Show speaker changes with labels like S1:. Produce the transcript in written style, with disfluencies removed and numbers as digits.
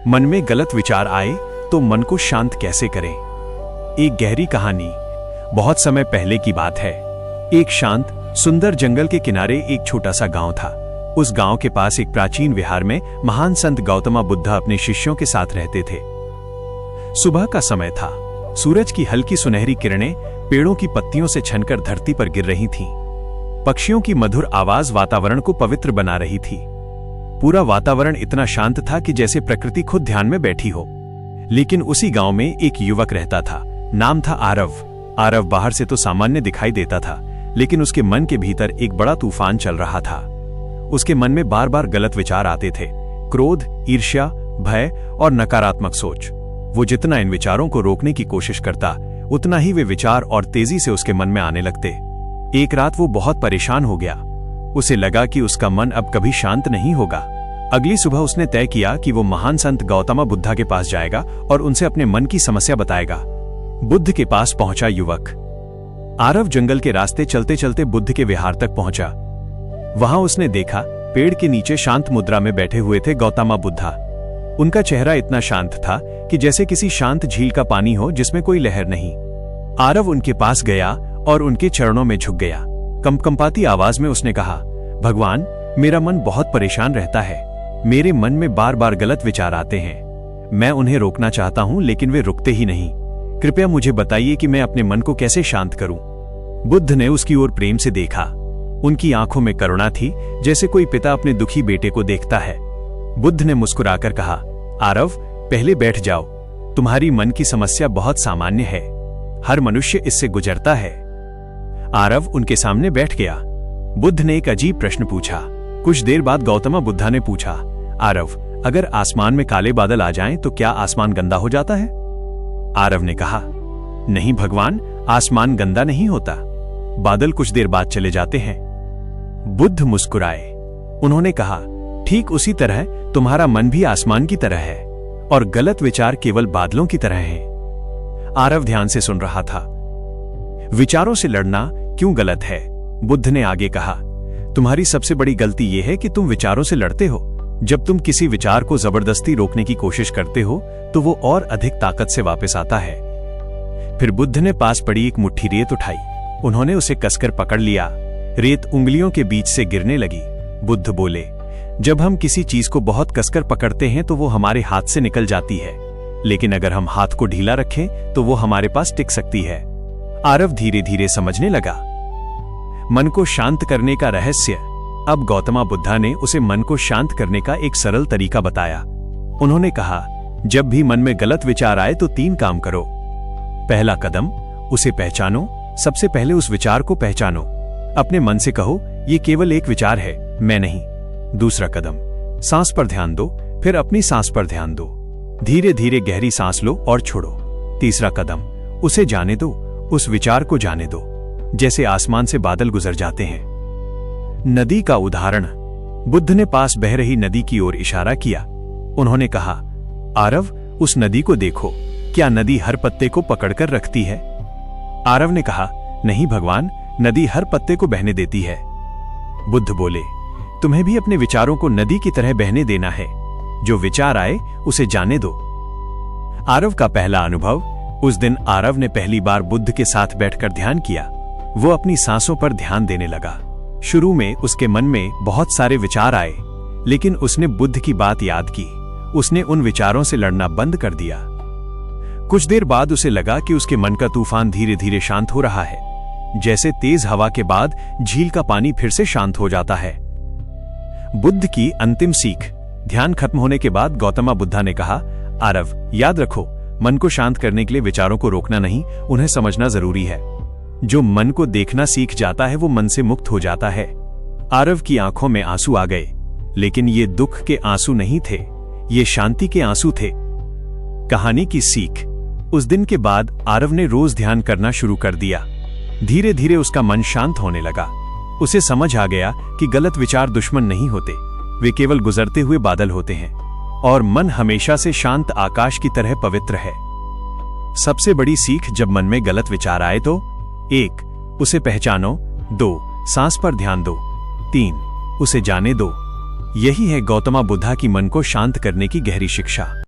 S1: मन में गलत विचार आए तो मन को शांत कैसे करें। एक गहरी कहानी। बहुत समय पहले की बात है। एक शांत सुंदर जंगल के किनारे एक छोटा सा गांव था। उस गांव के पास एक प्राचीन विहार में महान संत गौतम बुद्ध अपने शिष्यों के साथ रहते थे। सुबह का समय था। सूरज की हल्की सुनहरी किरणें पेड़ों की पत्तियों से छनकर धरती पर गिर रही थीं। पक्षियों की मधुर आवाज वातावरण को पवित्र बना रही थी। पूरा वातावरण इतना शांत था कि जैसे प्रकृति खुद ध्यान में बैठी हो। लेकिन उसी गांव में एक युवक रहता था। नाम था आरव। आरव बाहर से तो सामान्य दिखाई देता था, लेकिन उसके मन के भीतर एक बड़ा तूफान चल रहा था। उसके मन में बार बार गलत विचार आते थे। क्रोध, ईर्ष्या, भय और नकारात्मक सोच। वो जितना इन विचारों को रोकने की कोशिश करता, उतना ही वे विचार और तेजी से उसके मन में आने लगते। एक रात वो बहुत परेशान हो गया। उसे लगा कि उसका मन अब कभी शांत नहीं होगा। अगली सुबह उसने तय किया कि वो महान संत गौतम बुद्ध के पास जाएगा और उनसे अपने मन की समस्या बताएगा। बुद्ध के पास पहुंचा युवक। आरव जंगल के रास्ते चलते चलते बुद्ध के विहार तक पहुंचा। वहां उसने देखा, पेड़ के नीचे शांत मुद्रा में बैठे हुए थे गौतम बुद्धा। उनका चेहरा इतना शांत था कि जैसे किसी शांत झील का पानी हो जिसमें कोई लहर नहीं। आरव उनके पास गया और उनके चरणों में झुक गया। कंपकंपाती आवाज में उसने कहा, भगवान, मेरा मन बहुत परेशान रहता है। मेरे मन में बार बार गलत विचार आते हैं। मैं उन्हें रोकना चाहता हूं, लेकिन वे रुकते ही नहीं। कृपया मुझे बताइए कि मैं अपने मन को कैसे शांत करूं। बुद्ध ने उसकी ओर प्रेम से देखा। उनकी आंखों में करुणा थी, जैसे कोई पिता अपने दुखी बेटे को देखता है। बुद्ध ने मुस्कुराकर कहा, आरव, पहले बैठ जाओ। तुम्हारी मन की समस्या बहुत सामान्य है। हर मनुष्य इससे गुजरता है। आरव उनके सामने बैठ गया। बुद्ध ने एक अजीब प्रश्न पूछा। कुछ देर बाद गौतम बुद्धा ने पूछा, आरव, अगर आसमान में काले बादल आ जाएं तो क्या आसमान गंदा हो जाता है? आरव ने कहा, नहीं भगवान, आसमान गंदा नहीं होता। बादल कुछ देर बाद चले जाते हैं। बुद्ध मुस्कुराए। उन्होंने कहा, ठीक उसी तरह तुम्हारा मन भी आसमान की तरह है और गलत विचार केवल बादलों की तरह हैं। आरव ध्यान से सुन रहा था। विचारों से लड़ना क्यों गलत है? बुद्ध ने आगे कहा, तुम्हारी सबसे बड़ी गलती यह है कि तुम विचारों से लड़ते हो। जब तुम किसी विचार को जबरदस्ती रोकने की कोशिश करते हो तो वो और अधिक ताकत से वापस आता है। फिर बुद्ध ने पास पड़ी एक मुट्ठी रेत उठाई। उन्होंने उसे कसकर पकड़ लिया। रेत उंगलियों के बीच से गिरने लगी। बुद्ध बोले, जब हम किसी चीज को बहुत कसकर पकड़ते हैं तो वो हमारे हाथ से निकल जाती है, लेकिन अगर हम हाथ को ढीला रखें तो वो हमारे पास टिक सकती है। आरव धीरे धीरे समझने लगा मन को शांत करने का रहस्य। अब गौतम बुद्धा ने उसे मन को शांत करने का एक सरल तरीका बताया। उन्होंने कहा, जब भी मन में गलत विचार आए तो 3 काम करो। पहला कदम, उसे पहचानो। सबसे पहले उस विचार को पहचानो। अपने मन से कहो, ये केवल एक विचार है, मैं नहीं। दूसरा कदम, सांस पर ध्यान दो। फिर अपनी सांस पर ध्यान दो। धीरे धीरे गहरी सांस लो और छोड़ो। तीसरा कदम, उसे जाने दो। उस विचार को जाने दो, जैसे आसमान से बादल गुजर जाते हैं। नदी का उदाहरण। बुद्ध ने पास बह रही नदी की ओर इशारा किया। उन्होंने कहा, आरव, उस नदी को देखो। क्या नदी हर पत्ते को पकड़कर रखती है? आरव ने कहा, नहीं भगवान, नदी हर पत्ते को बहने देती है। बुद्ध बोले, तुम्हें भी अपने विचारों को नदी की तरह बहने देना है। जो विचार आए उसे जाने दो। आरव का पहला अनुभव। उस दिन आरव ने पहली बार बुद्ध के साथ बैठकर ध्यान किया। वो अपनी सांसों पर ध्यान देने लगा। शुरू में उसके मन में बहुत सारे विचार आए, लेकिन उसने बुद्ध की बात याद की। उसने उन विचारों से लड़ना बंद कर दिया। कुछ देर बाद उसे लगा कि उसके मन का तूफान धीरे धीरे शांत हो रहा है। जैसे तेज हवा के बाद झील का पानी फिर से शांत हो जाता है। बुद्ध की अंतिम सीख। ध्यान खत्म होने के बाद गौतम बुद्धा ने कहा, आरव, याद रखो, मन को शांत करने के लिए विचारों को रोकना नहीं, उन्हें समझना जरूरी है। जो मन को देखना सीख जाता है वो मन से मुक्त हो जाता है। आरव की आंखों में आंसू आ गए, लेकिन ये दुख के आंसू नहीं थे, ये शांति के आंसू थे। कहानी की सीख। उस दिन के बाद आरव ने रोज ध्यान करना शुरू कर दिया। धीरे धीरे उसका मन शांत होने लगा। उसे समझ आ गया कि गलत विचार दुश्मन नहीं होते, वे केवल गुजरते हुए बादल होते हैं, और मन हमेशा से शांत आकाश की तरह पवित्र है। सबसे बड़ी सीख, जब मन में गलत विचार आए तो 1. उसे पहचानो। 2. सांस पर ध्यान दो। 3. उसे जाने दो। यही है गौतम बुद्धा की मन को शांत करने की गहरी शिक्षा।